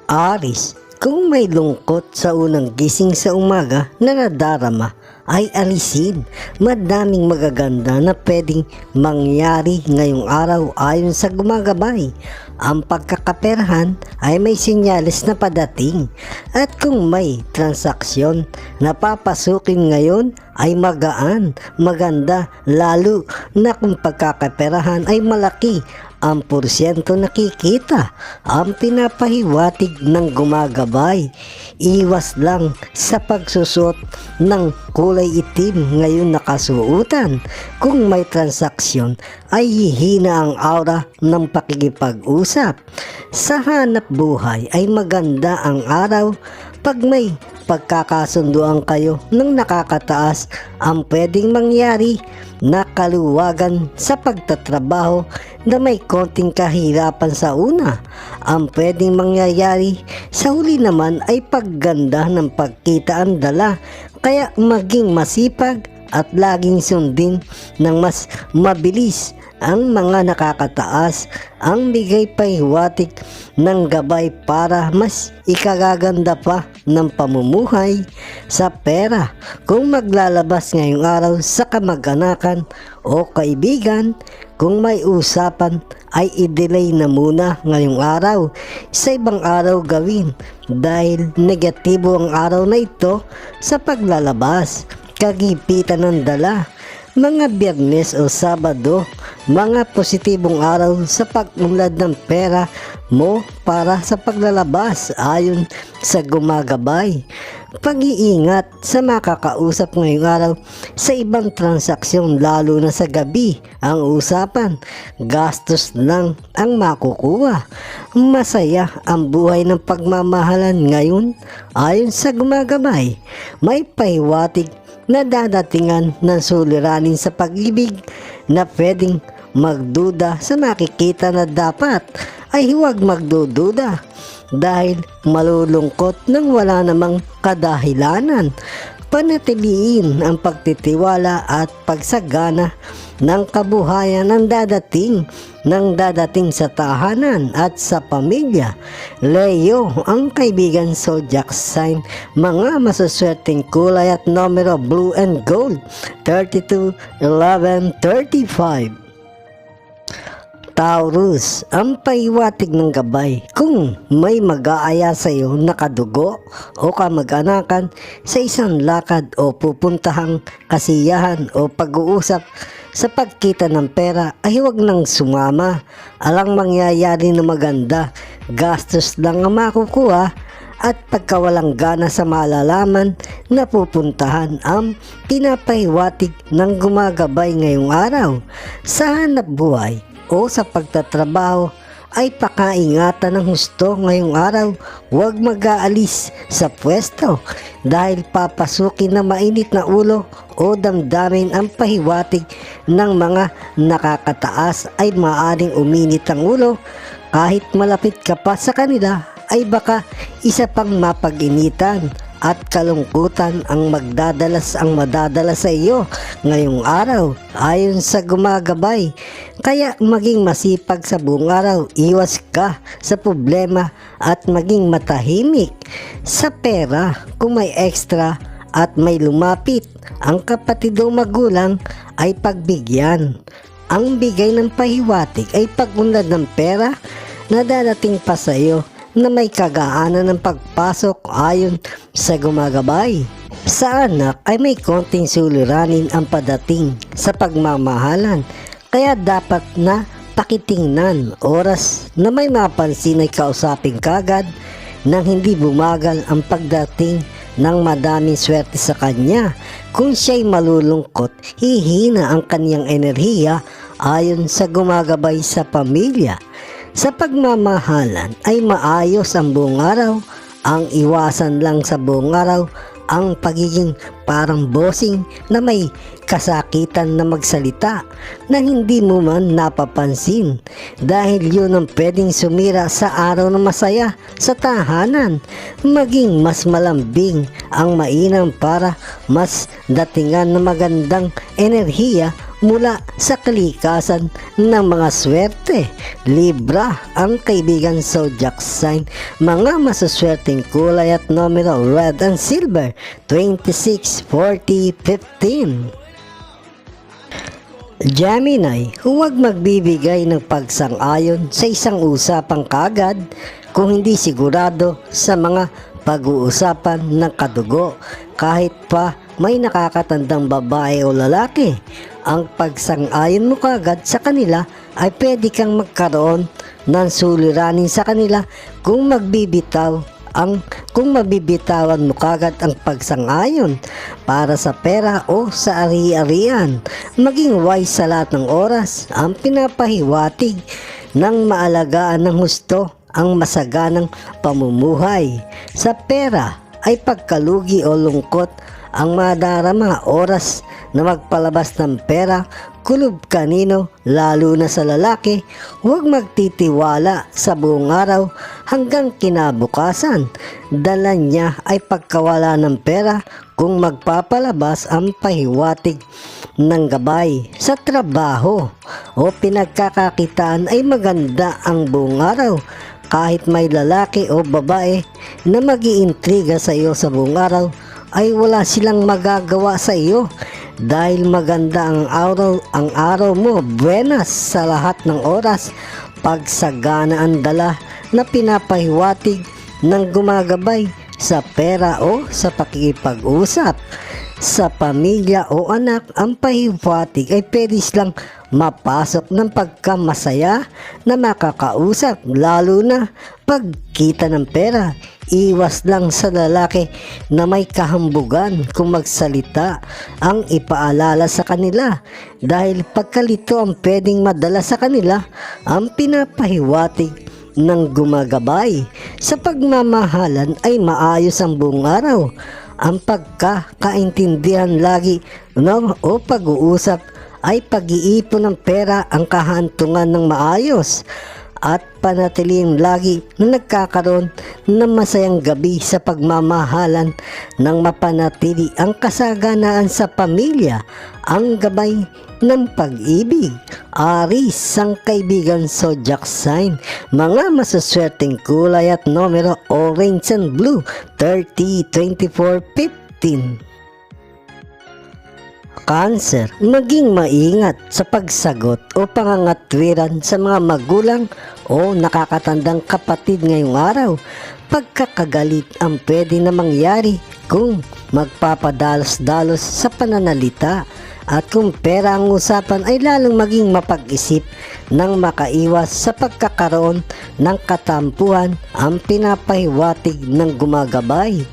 Aris, kung may lungkot sa unang gising sa umaga na nadarama, ay alisin. Madaming magaganda na pwedeng mangyari ngayong araw ayon sa gumagabay. Ang pagkakaperahan ay may senyales na padating. At kung may transaksyon na papasukin ngayon ay magaan, maganda, lalo na kung pagkakaperahan ay malaki. Ang porsyento nakikita ang pinapahiwatig ng gumagabay. Iwas lang sa pagsusot ng kulay itim ngayon nakasuotan. Kung may transaksyon ay hihina ang aura ng pakikipag-usap. Sa hanap buhay ay maganda ang araw pag may pagkakasunduan kayo ng nakakataas. Ang pwedeng mangyari na kaluwagan sa pagtatrabaho na may konting kahirapan sa una. Ang pwedeng mangyayari sa huli naman ay pagganda ng pagkita ang dala, kaya maging masipag at laging sundin ng mas mabilis ang mga nakakataas. Ang bigay pahiwatig ng gabay para mas ikagaganda pa ng pamumuhay sa pera. Kung maglalabas ngayong araw sa kamag-anakan o kaibigan, kung may usapan ay i-delay na muna ngayong araw. Sa ibang araw gawin dahil negatibo ang araw na ito sa paglalabas. Kagipitan ng dala. Mga Biyernes o Sabado, mga positibong araw sa pag-unlad ng pera mo para sa paglalabas ayon sa gumagabay. Pag-iingat sa makakausap ngayong araw sa ibang transaksyon, lalo na sa gabi. Ang usapan, gastos lang ang makukuha. Masaya ang buhay ng pagmamahalan ngayon ayon sa gumagabay. May pahiwatig na dadatingan ng suliranin sa pag-ibig na pwedeng magduda sa nakikita na dapat ay huwag magdududa dahil malulungkot nang wala namang kadahilanan. Panatiliin ang pagtitiwala at pagsagana ng kabuhayan ng dadating sa tahanan at sa pamilya. Leo, ang kaibigan zodiac sign, mga masuswerteng kulay at numero blue and gold, 32, 11, 35. Taurus, ang pahiwatig ng gabay. Kung may mag-aaya sa iyo na kadugo o kamag-anakan sa isang lakad o pupuntahang kasiyahan o pag-uusap sa pagkita ng pera ay huwag nang sumama. Alang mangyayari na maganda, gastos lang ang makukuha at pagkawalang gana sa malalaman na pupuntahan ang pinapahiwatig ng gumagabay ngayong araw. Sa hanap buhay o sa pagtatrabaho ay pakaingatan ng husto ngayong araw. Huwag mag-aalis sa pwesto dahil papasukin na mainit na ulo o damdamin. Ang pahiwatig ng mga nakakataas ay maaaring uminit ang ulo. Kahit malapit ka pa sa kanila ay baka isa pang mapag-initan at kalungkutan ang madadala sa iyo ngayong araw ayon sa gumagabay. Kaya maging masipag sa buong araw, iwas ka sa problema at maging matahimik. Sa pera, kung may extra at may lumapit ang kapatid o magulang ay pagbigyan. Ang bigay ng pahiwatig ay pag-unlad ng pera na dadating pa sa iyo na may kagaanan ng pagpasok ayon sa gumagabay. Sa anak ay may konting suliranin ang padating sa pagmamahalan, kaya dapat na pakitingnan. Oras na may mapansin ay kausapin kagad nang hindi bumagal ang pagdating ng madaming swerte sa kanya. Kung siya'y malulungkot, hihina ang kanyang enerhiya ayon sa gumagabay sa pamilya. Sa pagmamahalan ay maayos ang buong araw. Ang iwasan lang sa buong araw ang pagiging parang bossing na may kasakitan na magsalita na hindi mo man napapansin, dahil yun ang pwedeng sumira sa araw na masaya sa tahanan. Maging mas malambing ang mainam para mas datingan na magandang enerhiya mula sa kalikasan ng mga swerte. Libra ang kaibigan zodiac sign, mga masuswerteng kulay at numero red and silver, 26, 40, 15. Gemini, huwag magbibigay ng pagsang-ayon sa isang usapang kaagad kung hindi sigurado sa mga pag-uusapan ng kadugo. Kahit pa may nakakatandang babae o lalaki, ang pagsang-ayon mo kaagad sa kanila ay pwede kang magkaroon ng suliranin sa kanila kung mabibitawan mo kagad ang pagsang-ayon para sa pera o sa ari-arian. Maging wise sa lahat ng oras ang pinapahiwatig ng maalagaan ng husto ang masaganang pamumuhay. Sa pera ay pagkalugi o lungkot ang madarama oras na magpalabas ng pera, kulob kanino, lalo na sa lalaki. Huwag magtitiwala sa buong araw hanggang kinabukasan. Dala niya ay pagkawala ng pera kung magpapalabas ang pahiwatig ng gabay. Sa trabaho o pinagkakakitaan ay maganda ang buong araw. Kahit may lalaki o babae na mag-iintriga sa iyo sa buong araw, ay wala silang magagawa sa iyo dahil maganda ang araw mo. Buenas sa lahat ng oras, pagsagana ang dala na pinapahiwatig ng gumagabay sa pera o sa pakikipag-usap. Sa pamilya o anak, ang pahiwatig ay pwede silang mapasok ng pagkamasaya na makakausap, lalo na pagkita ng pera. Iwas lang sa lalaki na may kahambugan kung magsalita ang ipaalala sa kanila dahil pagkalito ang pwedeng madala sa kanila ang pinapahiwatig ng gumagabay. Sa pagmamahalan ay maayos ang buong araw. Ang pagkakaintindihan lagi o pag-uusap ay pag-iipon ng pera ang kahantungan ng maayos at panatiling lagi na nagkakaroon ng masayang gabi sa pagmamahalan ng mapanatili ang kasaganaan sa pamilya, ang gabay ng pag-ibig. Aries ang kaibigan zodiac sign, mga masuswerteng kulay at numero orange and blue, 30, 24, 15. Cancer, maging maingat sa pagsagot o pangangatwiran sa mga magulang o nakakatandang kapatid ngayong araw. Pagkakagalit ang pwede na mangyari kung magpapadalos-dalos sa pananalita, at kung pera ang usapan ay lalong maging mapag-isip nang makaiwas sa pagkakaroon ng katampuhan ang pinapahiwatig ng gumagabay.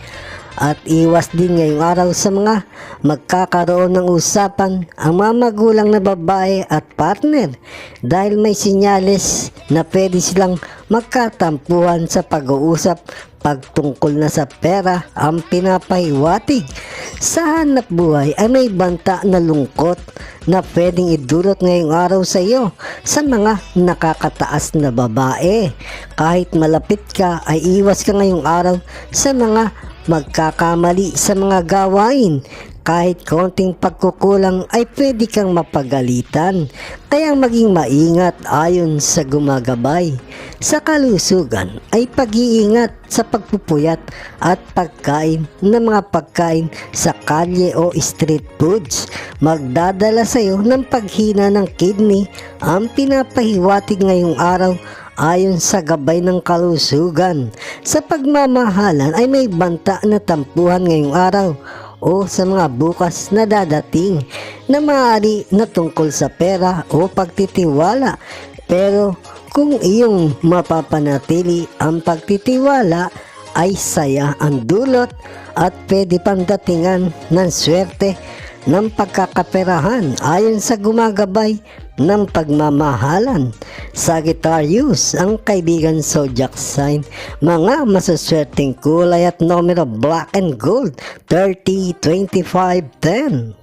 At iwas din ngayong araw sa mga magkakaroon ng usapan ang mga magulang na babae at partner dahil may sinyales na pwede silang magkatampuhan sa pag-uusap pagtungkol na sa pera ang pinapahiwatig. Sa hanap buhay ay may banta na lungkot na pwedeng idulot ngayong araw sa iyo sa mga nakakataas na babae. Kahit malapit ka ay iwas ka ngayong araw sa mga magkakamali sa mga gawain. Kahit konting pagkukulang ay pwede kang mapagalitan, kaya maging maingat ayon sa gumagabay. Sa kalusugan ay pag-iingat sa pagpupuyat at pagkain ng mga pagkain sa kalye o street foods. Magdadala sa iyo ng paghina ng kidney ang pinapahiwatig ngayong araw ayon sa gabay ng kalusugan. Sa pagmamahalan ay may banta na tampuhan ngayong araw o sa mga bukas na dadating na maaari na tungkol sa pera o pagtitiwala. Pero kung iyong mapapanatili ang pagtitiwala ay saya ang dulot at pwede pang datingan ng swerte ng pagkakaperahan ayon sa gumagabay ng pagmamahalan. Sagittarius ang kaibigan zodiac sign, mga masuswerteng kulay at numero black and gold, 30, 25, 10.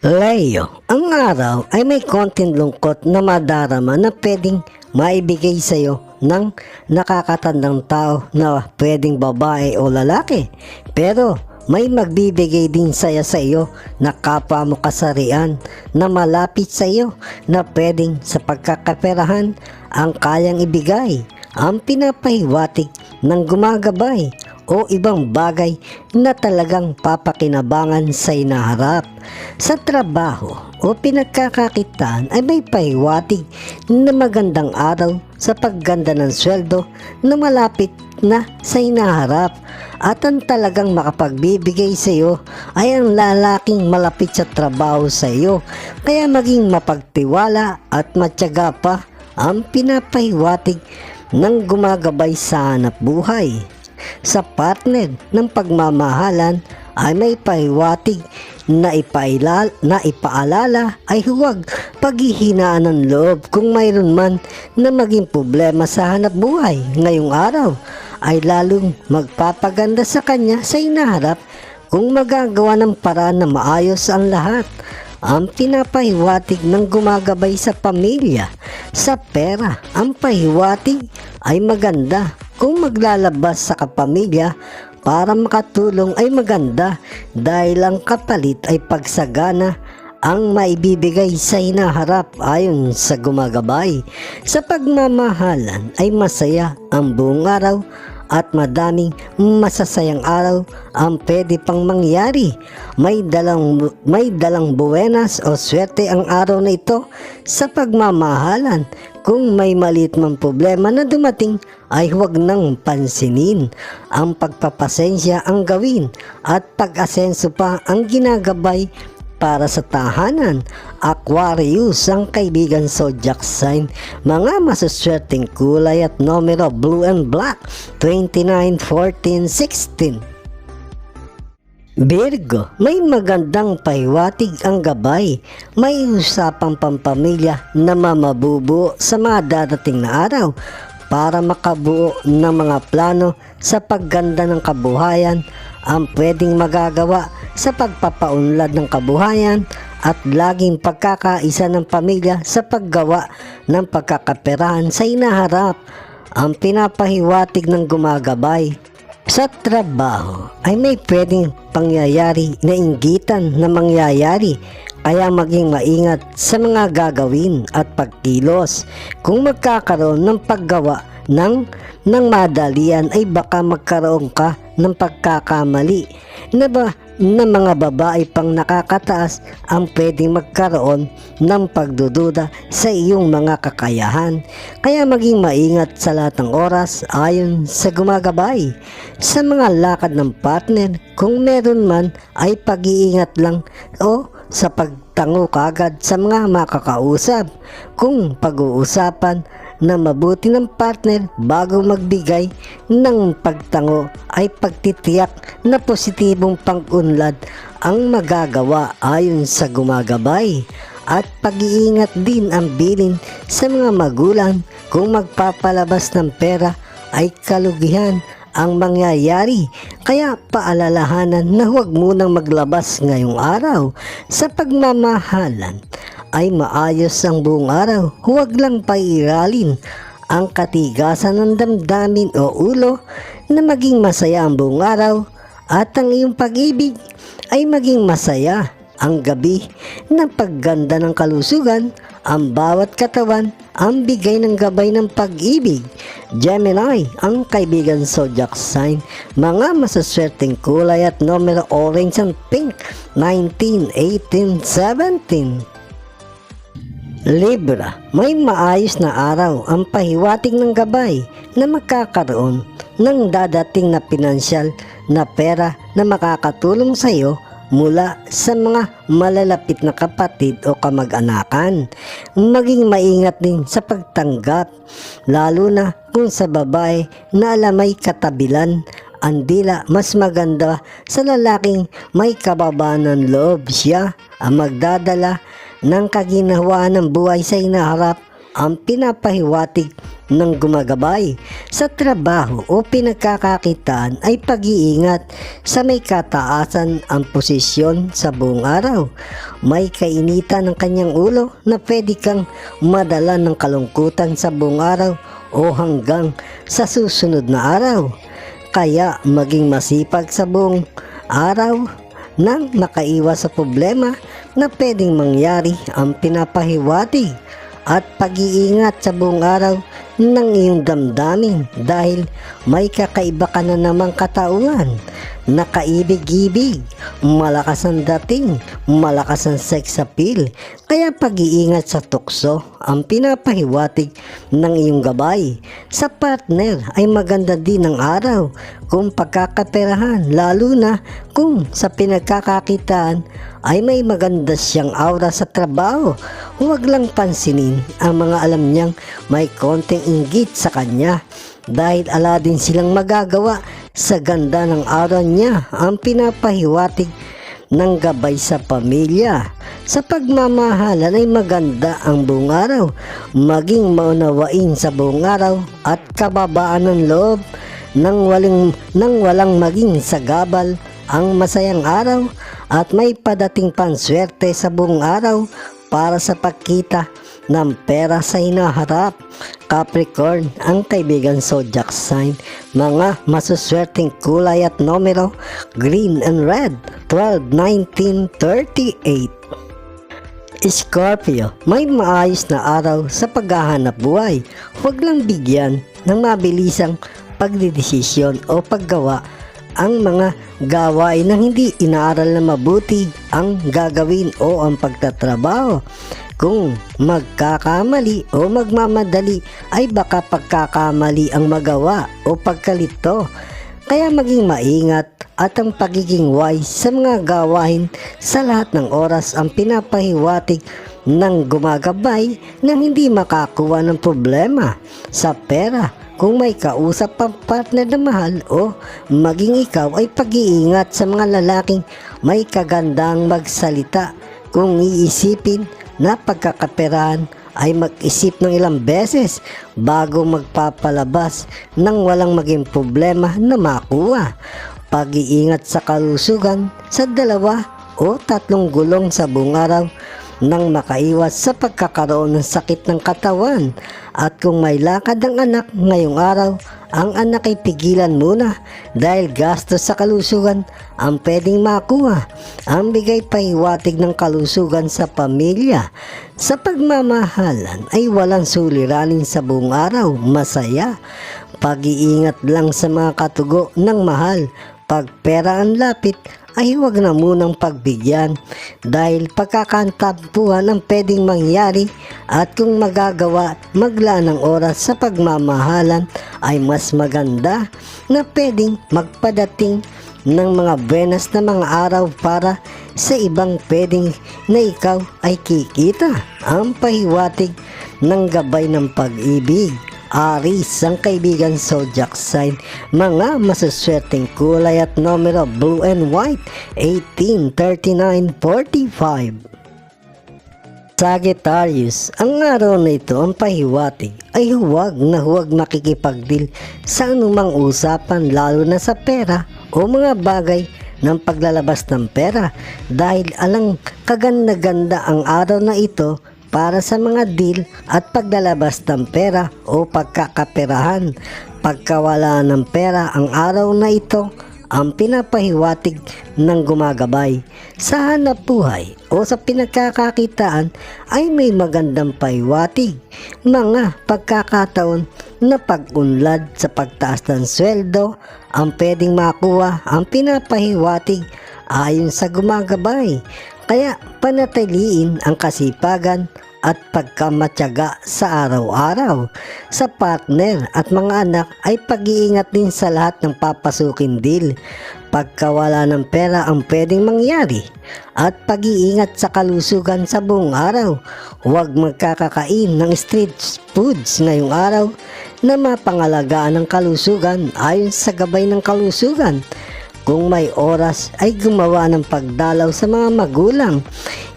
Leo, ang araw ay may konting lungkot na madarama na pwedeng maibigay sa iyo ng nakakatandang tao na pwedeng babae o lalaki. Pero may magbibigay din saya sa iyo na kapwa mo kasarian na malapit sa iyo na pwedeng sa pagkakaperahan ang kayang ibigay, ang pinapahiwatig ng gumagabay o ibang bagay na talagang papakinabangan sa hinaharap. Sa trabaho o pinagkakakitaan ay may pahiwatig na magandang araw sa pagganda ng sweldo na malapit na sa hinaharap, at ang talagang makapagbibigay sa iyo ay ang lalaking malapit sa trabaho sa iyo, kaya maging mapagtiwala at matyaga pa ang pinapahiwatig ng gumagabay sa hanap buhay. Sa partner ng pagmamahalan ay may pahiwatig na ipaalala ay huwag paghihinaan ng loob kung mayroon man na maging problema sa hanap buhay ngayong araw, ay lalong magpapaganda sa kanya sa hinaharap kung magagawa ng paraan na maayos ang lahat. Ang pinapahiwatig ng gumagabay sa pamilya. Sa pera, ang pahiwatig ay maganda kung maglalabas sa kapamilya para makatulong ay maganda dahil ang kapalit ay pagsagana ang maibibigay sa hinaharap ayon sa gumagabay. Sa pagmamahalan ay masaya ang buong araw at madaming masasayang araw ang pwede pang mangyari. May dalang buwenas o swerte ang araw na ito sa pagmamahalan. Kung may maliit man problema na dumating ay huwag nang pansinin. Ang pagpapasensya ang gawin at pag-asenso pa ang ginagabay para sa tahanan. Aquarius ang kaibigan zodiac sign. Mga masuswerteng kulay at numero blue and black 29, 14, 16. Virgo, may magandang pahiwatig ang gabay. May usapang pampamilya na mamabubuo sa mga darating na araw para makabuo ng mga plano sa pagganda ng kabuhayan, ang pwedeng magagawa sa pagpapaunlad ng kabuhayan at laging pagkakaisa ng pamilya sa paggawa ng pagkakaperahan sa hinaharap, ang pinapahiwatig ng gumagabay. Sa trabaho ay may pwedeng pangyayari na inggitan na mangyayari, kaya maging maingat sa mga gagawin at pagkilos. Kung magkakaroon ng paggawa ng madalian ay baka magkaroon ka ng pagkakamali na mga babae pang nakakataas ang pwedeng magkaroon ng pagdududa sa iyong mga kakayahan. Kaya maging maingat sa lahat ng oras ayon sa gumagabay. Sa mga lakad ng partner, kung meron man ay pag-iingat lang o sa pagtango kagad sa mga makakausap. Kung pag-uusapan na mabuti ng partner bago magbigay ng pagtango ay pagtitiyak na positibong pag-unlad ang magagawa ayon sa gumagabay, at pag-iingat din ang bilin sa mga magulang. Kung magpapalabas ng pera ay kalugihan ang mangyayari, kaya paalalahanan na huwag munang maglabas ngayong araw. Sa pagmamahalan ay maayos ang buong araw, huwag lang pairalin ang katigasan ng damdamin o ulo na maging masaya ang buong araw, at ang iyong pag-ibig ay maging masaya ang gabi ng pagganda ng kalusugan. Ang bawat katawan ang bigay ng gabay ng pag-ibig. Gemini ang kaibigan zodiac sign. Mga masaswerteng kulay at numero orange and pink 19, 18, 17. Libra, may maayos na araw ang pahiwatig ng gabay na magkakaroon ng dadating na pinansyal na pera na makakatulong sa iyo mula sa mga malalapit na kapatid o kamag-anakan. Maging maingat din sa pagtanggap, lalo na kung sa babae na alamay katabilan. Ang dila mas maganda sa lalaking may kababaan ng loob. Siya ang magdadala ng kaginhawaan ng buhay sa hinaharap, ang pinapahiwatig ng gumagabay. Sa trabaho o pinagkakakitaan ay pag-iingat sa may kataasan ang posisyon sa buong araw. May kainitan ng kanyang ulo na pwede kang madala ng kalungkutan sa buong araw o hanggang sa susunod na araw. Kaya maging masipag sa buong araw nang makaiwas sa problema na pwedeng mangyari ang pinapahiwatig at pag-iingat sa buong araw ng iyong damdamin dahil may kakaiba ka na namang katauhan na kaibig-ibig, malakas ang dating, malakas ang sex appeal, kaya pag-iingat sa tukso ang pinapahiwatig ng iyong gabay. Sa partner ay maganda din ang araw kung pagkakaperahan, lalo na kung sa pinagkakakitaan ay may maganda siyang aura sa trabaho. Huwag lang pansinin ang mga alam niyang may konting inggit sa kanya dahil ala din silang magagawa sa ganda ng aura niya ang pinapahiwatig ng gabay sa pamilya. Sa pagmamahalan ay maganda ang buong araw, maging maunawain sa buong araw at kababaan ng loob nang walang maging sagabal ang masayang araw at may padating panswerte sa buong araw para sa pagkita ng pera sa hinaharap. Capricorn, ang kaibigan zodiac sign, mga masuswerteng kulay at numero, green and red, 12, 19, 38. Scorpio, may maayos na araw sa paghahanap buhay. Huwag lang bigyan ng mabilisang pagdidesisyon o paggawa ang mga gawain na hindi inaaral na mabuti ang gagawin o ang pagtatrabaho. Kung magkakamali o magmamadali ay baka pagkakamali ang magawa o pagkalito. Kaya maging maingat at ang pagiging wise sa mga gawain sa lahat ng oras ang pinapahiwatig ng gumagabay na hindi makakuha ng problema sa pera. Kung may kausap pang partner na mahal o maging ikaw ay pag-iingat sa mga lalaking may kagandang magsalita. Kung iisipin na pagkakaperahan ay mag-isip ng ilang beses bago magpapalabas nang walang maging problema na makuha. Pag-iingat sa kalusugan sa 2 o 3 gulong sa buong araw nang makaiwas sa pagkakaroon ng sakit ng katawan. At kung may lakad ang anak ngayong araw, ang anak ay pigilan muna dahil gastos sa kalusugan ang pwedeng makuha. Ang bigay pahiwatig ng kalusugan sa pamilya. Sa pagmamahalan ay walang suliranin sa buong araw, masaya. Pag-iingat lang sa mga katugo ng mahal. Pag pera ang lapit ay huwag na munang pagbigyan dahil pagkakantampuhan ang pwedeng mangyari at kung magagawa maglaan ng oras sa pagmamahalan ay mas maganda na pwedeng magpadating ng mga buenas na mga araw para sa ibang pwedeng na ikaw ay kikita. Ang pahiwatig ng gabay ng pag-ibig. Aries, ang kaibigan zodiac sign, mga masuswerteng kulay at numero, blue and white, 18, 39, 45. Sagittarius, ang araw na ito ang pahiwatig ay huwag na huwag makikipagdeal sa anumang usapan lalo na sa pera o mga bagay ng paglalabas ng pera dahil alang kaganda-ganda ang araw na ito para sa mga deal at paglalabas ng pera o pagkakaperahan. Pagkawala ng pera ang araw na ito ang pinapahiwatig ng gumagabay. Sa hanap buhay o sa pinagkakakitaan ay may magandang pahiwatig. Mga pagkakataon na pag-unlad sa pagtaas ng sweldo ang pwedeng makuha ang pinapahiwatig ayon sa gumagabay. Kaya panatiliin ang kasipagan at pagkamatyaga sa araw-araw. Sa partner at mga anak ay pag-iingat din sa lahat ng papasukin deal. Pagkawala ng pera ang pwedeng mangyari at pag-iingat sa kalusugan sa buong araw. Huwag magkakakain ng street foods ngayong araw na mapangalagaan ng kalusugan ayon sa gabay ng kalusugan. Kung may oras ay gumawa ng pagdalaw sa mga magulang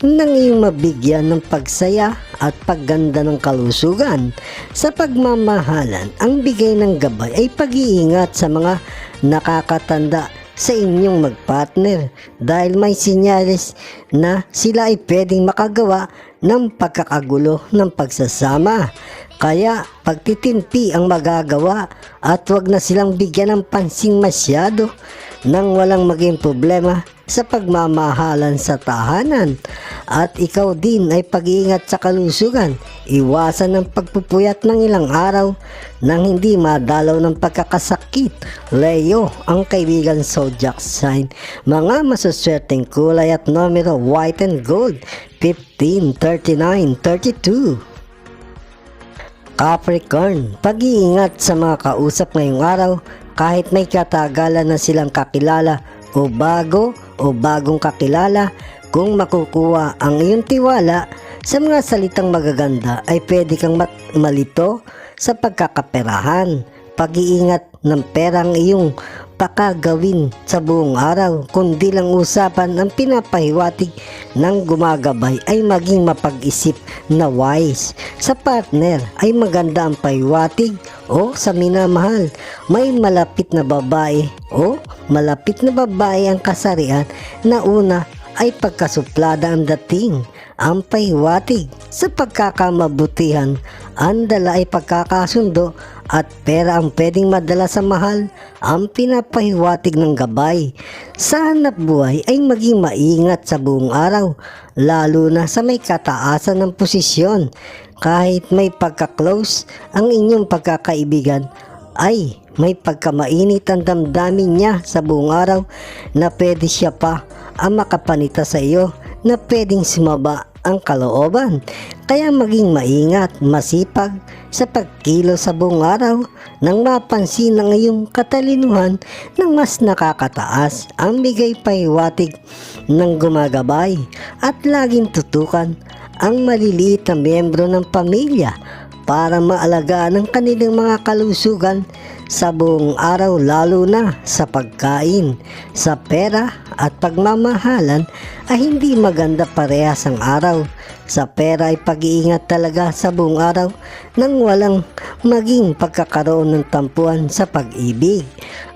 nang iyong mabigyan ng pagsaya at pagganda ng kalusugan. Sa pagmamahalan, ang bigay ng gabay ay pag-iingat sa mga nakakatanda sa inyong magpartner dahil may sinyales na sila ay pwedeng makagawa ng pagkakagulo ng pagsasama. Kaya pagtitimpi ang magagawa at wag na silang bigyan ng pansin masyado nang walang maging problema sa pagmamahalan sa tahanan. At ikaw din ay pag-iingat sa kalusugan. Iwasan ang pagpupuyat ng ilang araw nang hindi madalaw ng pagkakasakit. Leo, ang kaibigan zodiac sign. Mga masuswerteng kulay at numero: white and gold, 15, 39, 32. Capricorn, pag-iingat sa mga kausap ngayong araw kahit may katagalan na silang kakilala o bagong kakilala. Kung makukuha ang iyong tiwala sa mga salitang magaganda ay pwede kang malito sa pagkakaperahan. Pag-iingat ng pera ang iyong pakagawin sa buong araw, kundi lang usapan ang pinapahiwatig ng gumagabay ay maging mapag-isip na wise. Sa partner ay maganda ang pahiwatig o sa minamahal. May malapit na babae o malapit na babae ang kasarian na una ay pagkasuplada ang dating. Ang pahiwatig sa pagkakamabutihan, ang dala ay pagkakasundo at pera ang pwedeng madala sa mahal. Ang pinapahiwatig ng gabay sa hanap buhay ay maging maingat sa buong araw, lalo na sa may kataasan ng posisyon. Kahit may pagka-close ang inyong pagkakaibigan, ay may pagkamainit ang damdamin niya sa buong araw na pwede siya pa ang makapanita sa iyo na pwedeng sumaba ang kalooban. Kaya maging maingat, masipag sa pagkilo sa buong araw nang mapansin ang iyong katalinuhan ng mas nakakataas. Ang bigay pahiwatig ng gumagabay at laging tutukan ang maliliit na miyembro ng pamilya para maalagaan ang kanilang mga kalusugan sa buong araw, lalo na sa pagkain. Sa pera at pagmamahalan ay hindi maganda parehas ang araw. Sa pera ay pag-iingat talaga sa buong araw nang walang maging pagkakaroon ng tampuan sa pag-ibig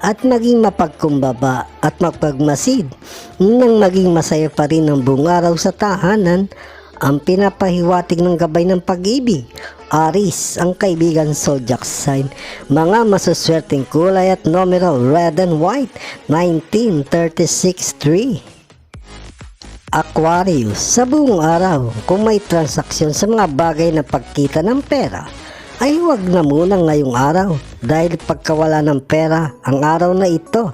at maging mapagkumbaba at mapagmasid nang maging masaya pa rin ang buong araw sa tahanan. Ang pinapahiwatig ng gabay ng pag-ibig, Aries, ang kaibigan zodiac sign. Mga masuswerteng kulay at numero: red and white, 19, 36, 3. Aquarius, sa buong araw, kung may transaksyon sa mga bagay na pagkita ng pera, ay huwag na muna ngayong araw dahil pagkawala ng pera ang araw na ito,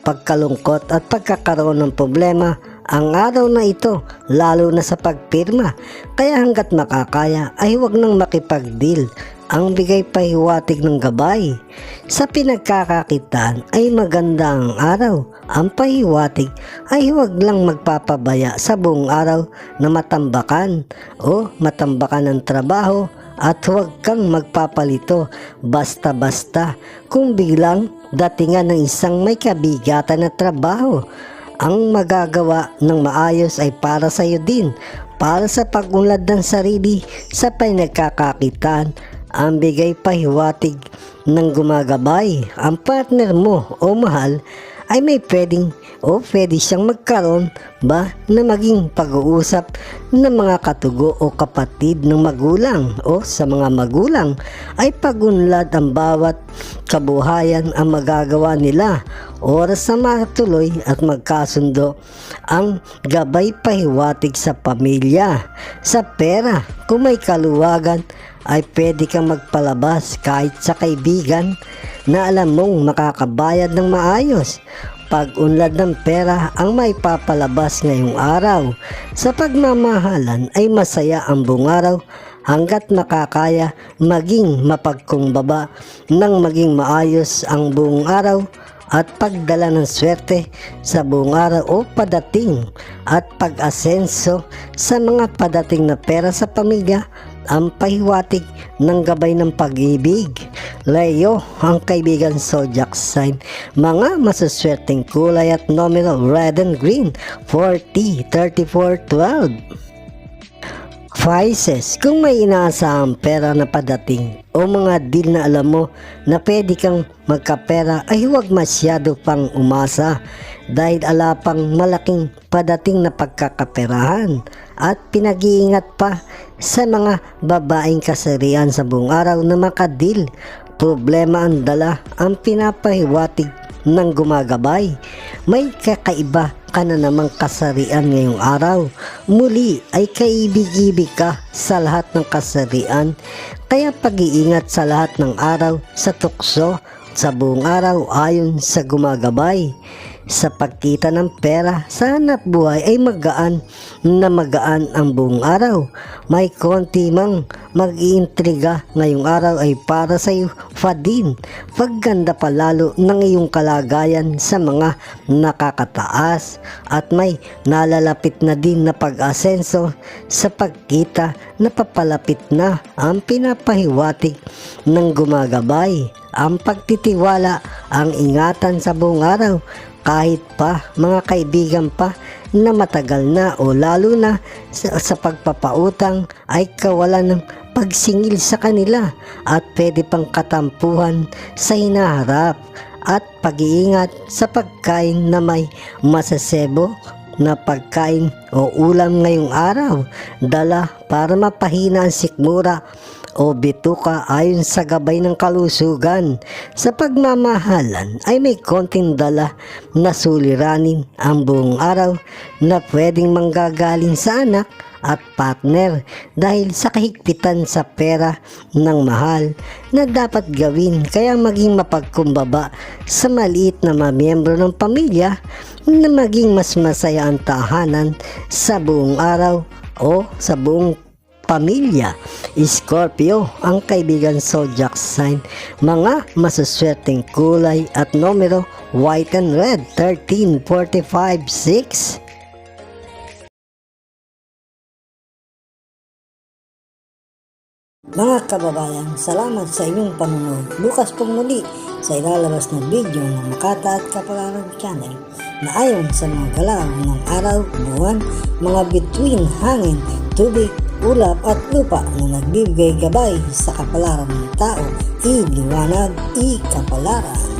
pagkalungkot at pagkakaroon ng problema ang araw na ito, lalo na sa pagpirma. Kaya hanggat makakaya ay huwag nang makipag-deal. Ang bigay pahiwatig ng gabay sa pinagkakakitaan ay maganda ang araw. Ang pahiwatig ay huwag lang magpapabaya sa buong araw na matambakan o matambakan ng trabaho, at huwag kang magpapalito basta-basta kung biglang datingan ng isang may kabigatan na trabaho. Ang magagawa ng maayos ay para sa iyo din, para sa pag-unlad ng sarili sa pinagkakakitaan. Ang bigay pahiwatig ng gumagabay, ang partner mo o mahal ay may pwede siyang magkaroon ba na maging pag-uusap ng mga katugo o kapatid ng magulang o sa mga magulang ay pag-unlad ang bawat kabuhayan ang magagawa nila. Oras na matuloy at magkasundo. Ang gabay pahiwatig sa pamilya. Sa pera, kung may kaluwagan ay pwede kang magpalabas kahit sa kaibigan na alam mong makakabayad ng maayos. Pag-unlad ng pera ang may papalabas ngayong araw. Sa pagmamahalan ay masaya ang buong araw hanggat makakaya maging mapagkumbaba nang maging maayos ang buong araw at pagdala ng swerte sa buong araw o padating at pag-asenso sa mga padating na pera sa pamilya. Ang pahiwatig ng gabay ng pag-ibig, Leo, ang kaibigan zodiac sign. Mga masuswerteng kulay at numero: red and green, 40, 34, 12. Pisces, kung may inaasahang pera na padating o mga deal na alam mo na pwede kang magkapera ay huwag masyado pang umasa dahil ala pang malaking padating na pagkakaperahan at pinag-iingat pa sa mga babaeng kasarian sa buong araw na makadil. Problema ang dala ang pinapahiwatig ng gumagabay. may kakaiba ka na namang kasarian ngayong araw. Muli ay kaibig-ibig ka sa lahat ng kasarian, kaya pag-iingat sa lahat ng araw sa tukso sa buong araw ayon sa gumagabay. Sa pagkita ng pera sa hanap buhay ay magaan na magaan ang buong araw. May konti mang mag-iintriga ngayong araw ay para sa iyo pa din. Pagganda pa lalo ng iyong kalagayan sa mga nakakataas at may nalalapit na din na pag-asenso sa pagkita na papalapit na ang pinapahiwatig ng gumagabay. Ang pagtitiwala, ang ingatan sa buong araw, kahit pa mga kaibigan pa na matagal na o lalo na sa pagpapautang ay kawalan ng pagsingil sa kanila at pwede pang katampuhan sa hinaharap at pag-iingat sa pagkain na may masasebo na pagkain o ulam ngayong araw, dala para mapahina ang sikmura o bituka ayon sa gabay ng kalusugan. Sa pagmamahalan ay may konting dala na suliranin ang buong araw na pwedeng manggagaling sa anak at partner dahil sa kahigpitan sa pera ng mahal na dapat gawin, kaya maging mapagkumbaba sa maliit na mga miyembro ng pamilya na maging mas masaya ang tahanan sa buong araw o sa buong pamilya. Scorpio, ang kaibigan zodiac sign, mga masuswerteng kulay at numero white and red, 13, 45, 6. Mga kababayan, salamat sa inyong panonood. Bukas po muli sa ilalabas na video ng Makata at Kapalaran Channel na ayon sa mga galaw ng araw, buwan, mga bituin, hangin, tubig, ulap at lupa na nagbibigay gabay sa kapalaran ng tao, iliwanag, ikapalaran.